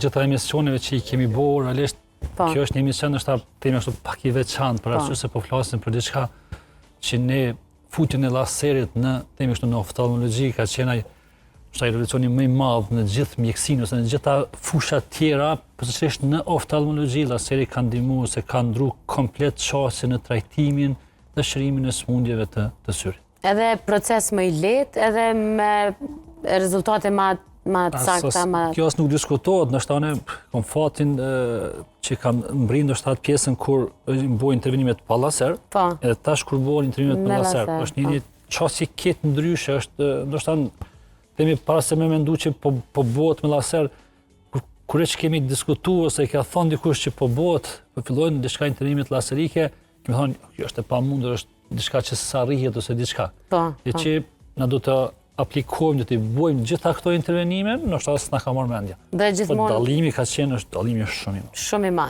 Gjitha emisioneve që i kemi bërë, realisht, kjo është një emision është temi ashtu pak i veçantë, për arsye se po flasim për diçka që ne futjen e laserit në temi ashtu në oftalmologji ka qenë ai revolucioni më i madh në gjithë mjekësinë ose në gjitha fushat tjera, përveçërisht në oftalmologji, laseri ka ndihmuar se ka ndruar komplet çështjen në trajtimin dhe shërimin e smundjeve të syrit. Edhe proces më i lehtë, edhe me rezultate më të sakta. Kjo as nuk diskutohet, ndoshta unë kam fatin që kam mbri ndoshta atë pjesën kur bëjnë intervenimet pa laser, edhe tash kur bëhen intervenimet pa laser, është një çështje keq ndryshe, është ndoshta themi para se me mendu që po bëhet me laser, kur që kemi diskutuar ose ka thonë dikush që po bëhet, po fillojnë diçka intervenimet laserike, kemi thonë kjo është e pamundur, është diçka që s'arrihet ose diçka. Dhe që na do të aplikojmë, do të bëjmë gjitha këto intervenime, ndoshta s'na ka marrë mendja. Dhe gjithmonë dallimi ka qenë është dallimi shumë i madh. Shumë i madh.